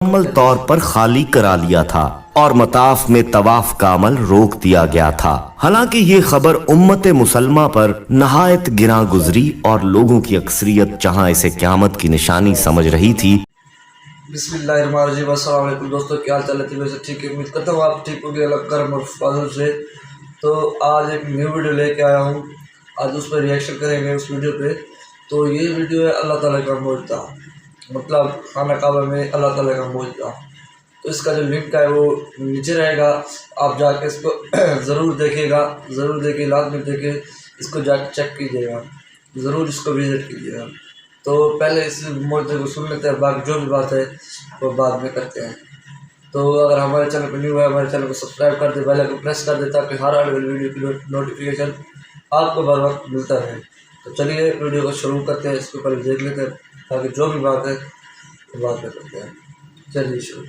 मुकम्मल तौर पर खाली करा लिया था और मताफ में तवाफ का अमल रोक दिया गया था। हालांकि ये खबर उम्मत मुसलमा पर नहायत गिरा गुजरी और लोगों की अक्सरियत जहां इसे क़यामत की निशानी समझ रही थी। बिस्मिल्लाहिर्रहमानिर्रहीम। अस्सलाम वालेकुम दोस्तों, क्या हाल चाल है? वैसे ठीक है, उम्मीद करता हूँ आप ठीक होंगे अल्लाह करम और फजल से। तो आज एक न्यू वीडियो लेके आया हूँ, आज उस पर रिएक्शन करेंगे उस वीडियो पे। तो ये वीडियो है अल्लाह ताला का मोजज़ा, मतलब खाना काबा में अल्लाह ताला का मोजज़ा। तो इसका जो लिंक है वो नीचे रहेगा, आप जाके इसको ज़रूर देखिएगा, ज़रूर देखिए, लाजमी देखिए, इसको जाके चेक कीजिएगा, ज़रूर इसको विज़िट कीजिएगा। तो पहले इस मोजज़े को सुन लेते हैं, बाकी जो भी बात है वो बाद में करते हैं। तो अगर हमारे चैनल पर न्यू है, हमारे चैनल को सब्सक्राइब कर दे, बेल आइकन प्रेस कर दे ताकि हर आने वाली वीडियो की नोटिफिकेशन आपको बर वक्त मिलता रहे। तो चलिए वीडियो को शुरू करते हैं, इसको पहले देख लेते हैं ताकि जो भी बात है वो बात में करते हैं। चलिए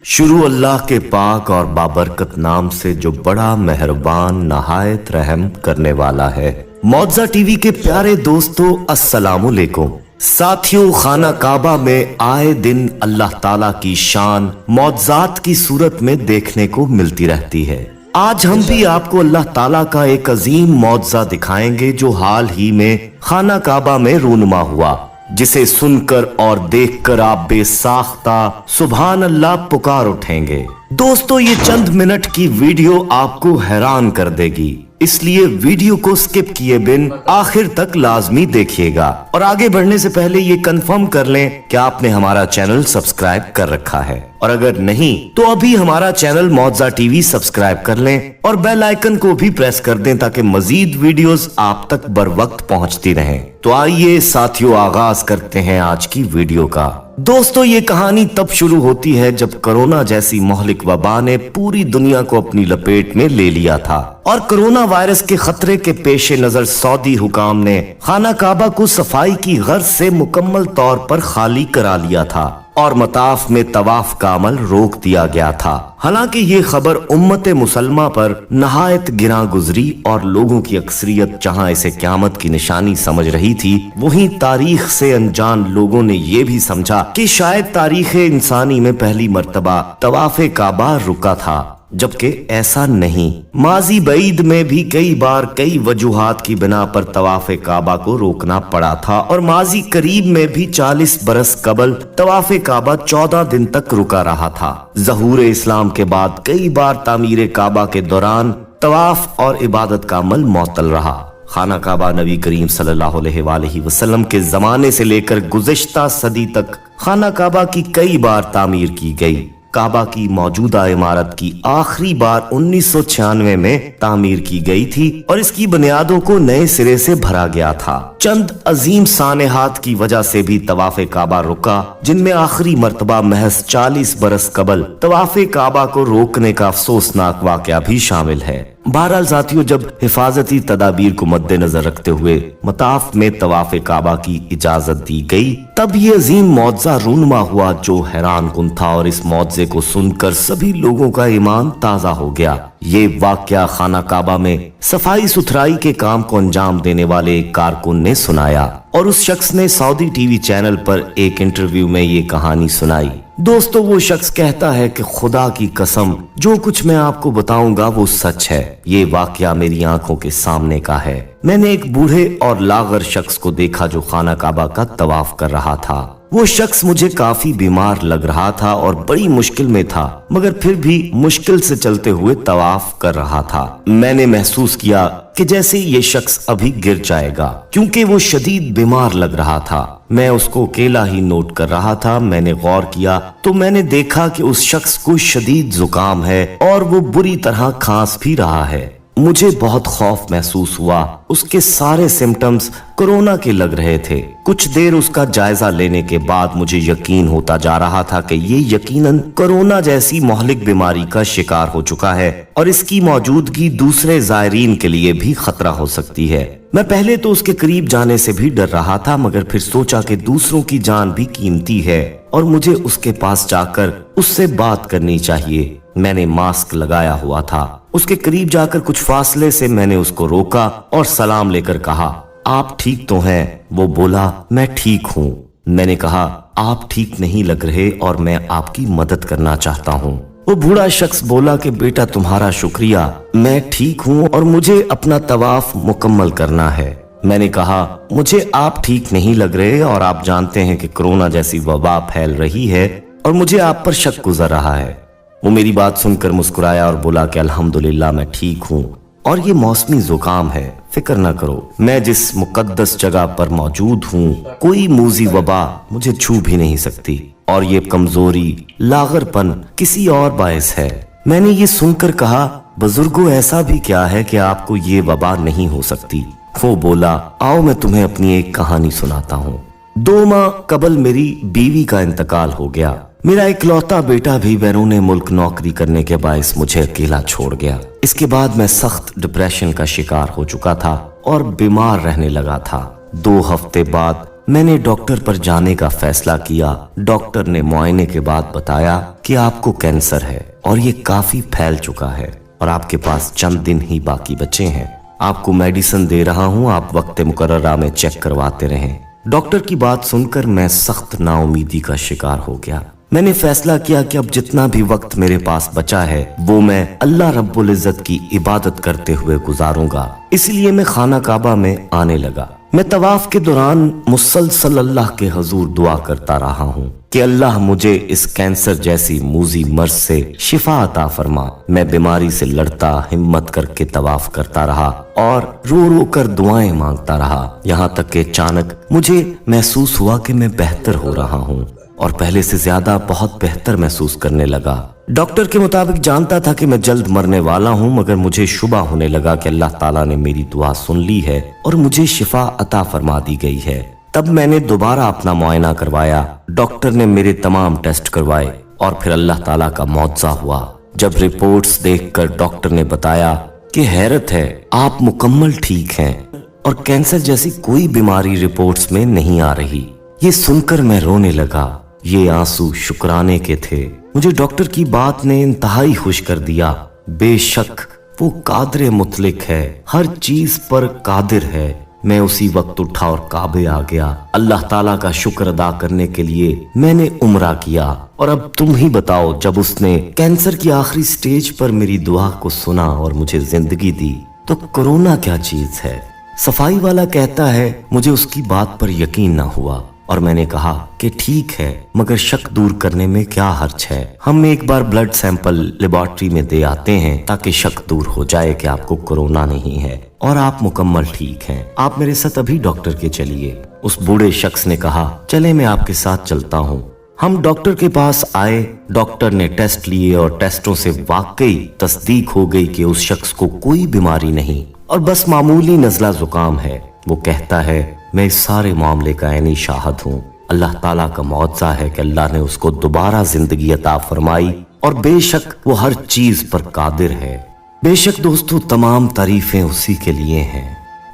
शुरू अल्लाह के पाक और बाबरकत नाम से जो बड़ा मेहरबान नहायत रहम करने वाला है। मौज़ा टीवी के प्यारे दोस्तों, अस्सलामुअलैकुम। साथियों, खाना काबा में आए दिन अल्लाह ताला की शान मौज़ात की सूरत में देखने को मिलती रहती है। आज हम भी आपको अल्लाह ताला का एक अजीम मौज़ा दिखाएंगे जो हाल ही में खाना काबा में रूनुमा हुआ, जिसे सुनकर और देखकर आप बेसाख्ता सुभान अल्लाह पुकार उठेंगे। दोस्तों, ये चंद मिनट की वीडियो आपको हैरान कर देगी, इसलिए वीडियो को स्किप किए बिन आखिर तक लाजमी देखिएगा। और आगे बढ़ने से पहले ये कंफर्म कर लें कि आपने हमारा चैनल सब्सक्राइब कर रखा है, और अगर नहीं तो अभी हमारा चैनल मौज़ा टीवी सब्सक्राइब कर लें और बेल आइकन को भी प्रेस कर दें ताकि मजीद वीडियोस आप तक बर वक्त पहुंचती रहें। तो आइए साथियों, आगाज करते हैं आज की वीडियो का। दोस्तों, ये कहानी तब शुरू होती है जब कोरोना जैसी मोहलिक वबा ने पूरी दुनिया को अपनी लपेट में ले लिया था और कोरोना वायरस के खतरे के पेश नजर सऊदी हुकाम ने खाना काबा को सफाई की गर्ज से मुकम्मल तौर पर खाली करा लिया था और मताफ में तवाफ का अमल रोक दिया गया था। हालांकि ये खबर उम्मत मुसलमा पर नहायत गिरा गुजरी और लोगों की अक्सरियत जहां इसे क़यामत की निशानी समझ रही थी, वहीं तारीख से अनजान लोगों ने ये भी समझा कि शायद तारीख इंसानी में पहली मर्तबा तवाफ़े काबा रुका था, जबकि ऐसा नहीं। माजी बईद में भी कई बार कई वजूहात की बिना पर तवाफ़े काबा को रोकना पड़ा था और माजी करीब में भी 40 बरस कबल तवाफ़े काबा 14 दिन तक रुका रहा था। ज़हूर इस्लाम के बाद कई बार तामीर काबा के दौरान तवाफ और इबादत का अमल मुअत्तल रहा। खाना काबा नबी करीम सल्लल्लाहु अलैहि वसल्लम के जमाने से लेकर गुज़िश्ता सदी तक खाना काबा की कई बार तामीर की गई। काबा की मौजूदा इमारत की आखिरी बार 1996 में तामीर की गई थी और इसकी बुनियादों को नए सिरे से भरा गया था। चंद अजीम सानेहात की वजह से भी तवाफ़े काबा रुका, जिनमें आखिरी मर्तबा महज 40 बरस कबल तवाफ़े काबा को रोकने का अफसोसनाक वाकया भी शामिल है। बहरहाल साथियों, जब हिफाजती तदाबीर को मद्देनजर रखते हुए मताफ में तवाफ़े काबा की इजाजत दी गई, तब ये अजीम मौज़ा रूनुमा हुआ जो हैरान कुन था और इस मौज़े को सुनकर सभी लोगों का ईमान ताज़ा हो गया। ये वाकया खाना काबा में सफाई सुथराई के काम को अंजाम देने वाले एक कारकुन ने सुनाया और उस शख्स ने सऊदी टीवी चैनल पर एक इंटरव्यू में ये कहानी सुनाई। दोस्तों, वो शख्स कहता है कि खुदा की कसम, जो कुछ मैं आपको बताऊंगा वो सच है। ये वाकया मेरी आंखों के सामने का है। मैंने एक बूढ़े और लागर शख्स को देखा जो खाना काबा का तवाफ कर रहा था। वो शख्स मुझे काफी बीमार लग रहा था और बड़ी मुश्किल में था, मगर फिर भी मुश्किल से चलते हुए तवाफ कर रहा था। मैंने महसूस किया कि जैसे ये शख्स अभी गिर जाएगा, क्योंकि वो शदीद बीमार लग रहा था। मैं उसको अकेला ही नोट कर रहा था। मैंने गौर किया तो मैंने देखा कि उस शख्स को शदीद जुकाम है और वो बुरी तरह खांस भी रहा है। मुझे बहुत खौफ महसूस हुआ। उसके सारे सिम्टम्स कोरोना के लग रहे थे। कुछ देर उसका जायजा लेने के बाद मुझे यकीन होता जा रहा था कि ये यकीनन कोरोना जैसी मोहलिक बीमारी का शिकार हो चुका है और इसकी मौजूदगी दूसरे जायरीन के लिए भी खतरा हो सकती है। मैं पहले तो उसके करीब जाने से भी डर रहा था, मगर फिर सोचा कि दूसरों की जान भी कीमती है और मुझे उसके पास जाकर उससे बात करनी चाहिए। मैंने मास्क लगाया हुआ था। उसके करीब जाकर कुछ फासले से मैंने उसको रोका और सलाम लेकर कहा, आप ठीक तो हैं? वो बोला, मैं ठीक हूँ। मैंने कहा, आप ठीक नहीं लग रहे और मैं आपकी मदद करना चाहता हूँ। वो बूढ़ा शख्स बोला कि बेटा तुम्हारा शुक्रिया, मैं ठीक हूँ और मुझे अपना तवाफ मुकम्मल करना है। मैंने कहा मुझे आप ठीक नहीं लग रहे और आप जानते हैं कि कोरोना जैसी वबा फैल रही है और मुझे आप पर शक गुजर रहा है। वो मेरी बात सुनकर मुस्कुराया और बोला कि अल्हम्दुलिल्लाह मैं ठीक हूँ और ये मौसमी जुकाम है, फिक्र न करो। मैं जिस मुकद्दस जगह पर मौजूद हूँ कोई मूजी वबा मुझे छू भी नहीं सकती और ये कमजोरी लागरपन किसी और बायस है। मैंने ये सुनकर कहा बुजुर्गों ऐसा भी क्या है कि आपको ये वबा नहीं हो सकती। वो बोला आओ मैं तुम्हें अपनी एक कहानी सुनाता हूँ। 2 माह कबल मेरी बीवी का इंतकाल हो गया। मेरा इकलौता बेटा भी बैरून मुल्क नौकरी करने के बायस मुझे अकेला छोड़ गया। इसके बाद मैं सख्त डिप्रेशन का शिकार हो चुका था और बीमार रहने लगा था। 2 हफ्ते बाद मैंने डॉक्टर पर जाने का फैसला किया। डॉक्टर ने मुआयने के बाद बताया कि आपको कैंसर है और ये काफी फैल चुका है और आपके पास चंद दिन ही बाकी बचे हैं। आपको मेडिसिन दे रहा हूँ, आप वक्त मुकर्ररा में चेक करवाते रहें। डॉक्टर की बात सुनकर मैं सख्त नाउमीदी का शिकार हो गया। मैंने फैसला किया कि अब जितना भी वक्त मेरे पास बचा है वो मैं अल्लाह रब्बुल इज्जत की इबादत करते हुए गुजारूंगा। इसलिए मैं खाना काबा में आने लगा। मैं तवाफ के दौरान मुसलसल अल्लाह के हजूर दुआ करता रहा हूँ कि अल्लाह मुझे इस कैंसर जैसी मूजी मर्ज से शिफा अता फरमा। मैं बीमारी से लड़ता हिम्मत करके तवाफ करता रहा और रो रो कर दुआएं मांगता रहा। यहाँ तक कि अचानक मुझे महसूस हुआ कि मैं बेहतर हो रहा हूँ और पहले से ज्यादा बहुत बेहतर महसूस करने लगा। डॉक्टर के मुताबिक जानता था कि मैं जल्द मरने वाला हूँ, मगर मुझे शुबा होने लगा कि अल्लाह ताला ने मेरी दुआ सुन ली है और मुझे शिफा अता फरमा दी गई है। तब मैंने दोबारा अपना मुआयना करवाया। डॉक्टर ने मेरे तमाम टेस्ट करवाए और फिर अल्लाह ताला का मौजज़ा हुआ जब रिपोर्ट्स देखकर डॉक्टर ने बताया कि हैरत है, आप मुकम्मल ठीक हैं और कैंसर जैसी कोई बीमारी रिपोर्ट्स में नहीं आ रही। ये सुनकर मैं रोने लगा। ये आंसू शुक्राने के थे। मुझे डॉक्टर की बात ने इंतहाई खुश कर दिया। बेशक वो कादिर मुतलिक है, हर चीज पर कादिर है। मैं उसी वक्त उठा और काबे आ गया। अल्लाह ताला का शुक्र अदा करने के लिए मैंने उम्रा किया। और अब तुम ही बताओ, जब उसने कैंसर की आखिरी स्टेज पर मेरी दुआ को सुना और मुझे जिंदगी दी तो कोरोना क्या चीज है। सफाई वाला कहता है मुझे उसकी बात पर यकीन ना हुआ और मैंने कहा कि ठीक है, मगर शक दूर करने में क्या हर्ज है। हम एक बार ब्लड सैंपल लेबोरेटरी में दे आते हैं ताकि शक दूर हो जाए कि आपको कोरोना नहीं है और आप मुकम्मल ठीक हैं। आप मेरे साथ अभी डॉक्टर के चलिए। उस बूढ़े शख्स ने कहा चले मैं आपके साथ चलता हूँ। हम डॉक्टर के पास आए। डॉक्टर ने टेस्ट लिए और टेस्टों से वाकई तस्दीक हो गई कि उस शख्स को कोई बीमारी नहीं और बस मामूली नज़ला जुकाम है। वो कहता है मैं इस सारे मामले का ऐनी शाहिद हूँ। अल्लाह ताला का मौजज़ा है कि अल्लाह ने उसको दोबारा जिंदगी अता फरमाई और बेशक वो हर चीज पर कादिर है। बेशक दोस्तों तमाम तारीफें उसी के लिए हैं।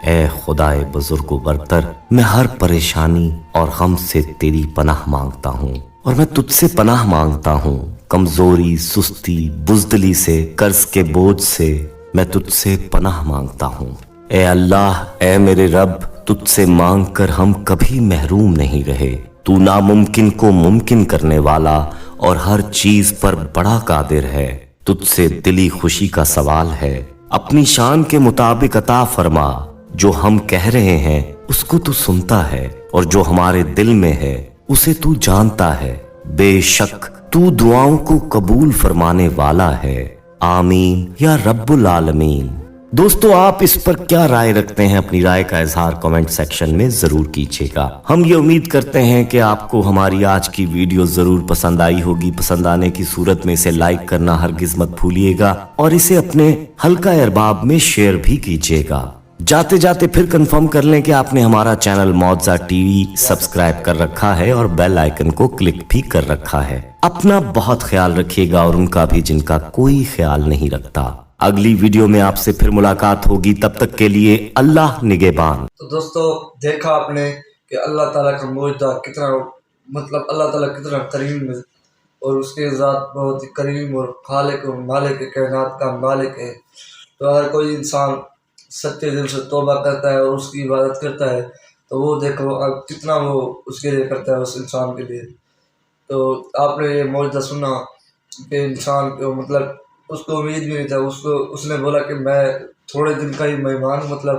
ए खुदाए बुजुर्ग बरतर, मैं हर परेशानी और गम से तेरी पनाह मांगता हूँ और मैं तुझसे पनाह मांगता हूँ। कमजोरी, सुस्ती, बुज़दिली से, कर्ज के बोझ से मैं तुझसे पनाह मांगता हूँ। ए अल्लाह, ए मेरे रब, तुझसे मांग कर हम कभी महरूम नहीं रहे। तू नामुमकिन को मुमकिन करने वाला और हर चीज पर बड़ा कादिर है। तुझसे दिली खुशी का सवाल है, अपनी शान के मुताबिक अता फरमा। जो हम कह रहे हैं उसको तू सुनता है और जो हमारे दिल में है उसे तू जानता है। बेशक तू दुआओं को कबूल फरमाने वाला है। आमीन या रब्बुल आलमीन। दोस्तों आप इस पर क्या राय रखते हैं? अपनी राय का इजहार कमेंट सेक्शन में जरूर कीजिएगा। हम ये उम्मीद करते हैं कि आपको हमारी आज की वीडियो जरूर पसंद आई होगी। पसंद आने की सूरत में इसे लाइक करना हरगिज मत भूलिएगा और इसे अपने हल्का अरबाब में शेयर भी कीजिएगा। जाते जाते फिर कंफर्म कर लें कि आपने हमारा चैनल मौजा टीवी सब्सक्राइब कर रखा है और बेल आइकन को क्लिक भी कर रखा है। अपना बहुत ख्याल रखिएगा और उनका भी जिनका कोई ख्याल नहीं रखता। अगली वीडियो में आपसे फिर मुलाकात होगी, तब तक के लिए अल्लाह निगहबान। तो दोस्तों देखा आपने कि अल्लाह ताला का मौजूदा कितना, मतलब अल्लाह ताला कितना करीम है और उसके ज़ात बहुत ही करीम और खालिक और मालिक कायनात का मालिक है। तो अगर कोई इंसान सच्चे दिल से तौबा करता है और उसकी इबादत करता है تو وہ دیکھو اب کتنا وہ اس کے لیے کرتا ہے اس انسان کے لیے. تو آپ نے یہ معجزہ سنا کہ انسان کو مطلب اس کو امید بھی نہیں تھا. اس نے بولا کہ میں تھوڑے دن کا ہی مہمان ہوں، مطلب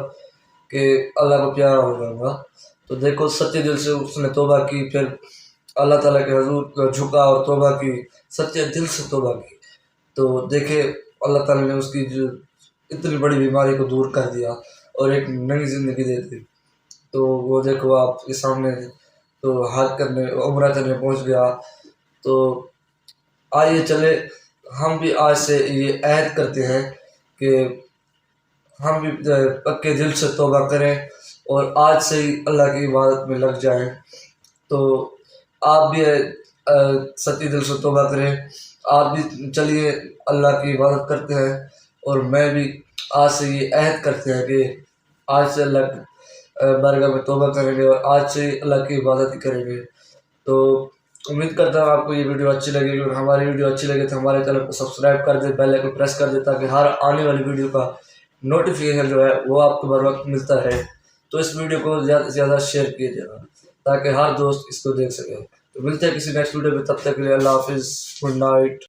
کہ اللہ کو پیارا ہو جاؤں گا. تو دیکھو سچے دل سے اس نے توبہ کی، پھر اللہ تعالیٰ کے حضور جھکا اور توبہ کی، سچے دل سے توبہ کی. تو دیکھے اللہ تعالیٰ نے اس کی جو اتنی بڑی بیماری کو دور کر دیا اور ایک نئی زندگی دے دی. تو وہ دیکھو آپ کے سامنے تو حج کرنے عمرہ کرنے پہنچ گیا. تو آئیے چلے ہم بھی آج سے یہ عہد کرتے ہیں کہ ہم بھی پکے دل سے توبہ کریں اور آج سے ہی اللہ کی عبادت میں لگ جائیں. تو آپ بھی سچے دل سے توبہ کریں، آپ بھی چلیے اللہ کی عبادت کرتے ہیں، اور میں بھی آج سے یہ عہد کرتے ہیں کہ آج سے اللہ کی بارگاہ میں توبہ کریں گے اور آج سے اللہ کی عبادت ہی کریں گے. تو امید کرتا ہوں آپ کو یہ ویڈیو اچھی لگے گی، اور ہماری ویڈیو اچھی لگے تو ہمارے چینل کو سبسکرائب کر دیں، بیل آئکن پریس کر دیں تاکہ ہر آنے والی ویڈیو کا نوٹیفیکیشن جو ہے وہ آپ کو بر وقت ملتا رہے. تو اس ویڈیو کو زیادہ سے زیادہ شیئر کیجیے گا تاکہ ہر دوست اس کو دیکھ سکے. تو ملتے ہیں کسی نیکسٹ ویڈیو میں، تب تک کے لیے اللہ حافظ، گڈ نائٹ.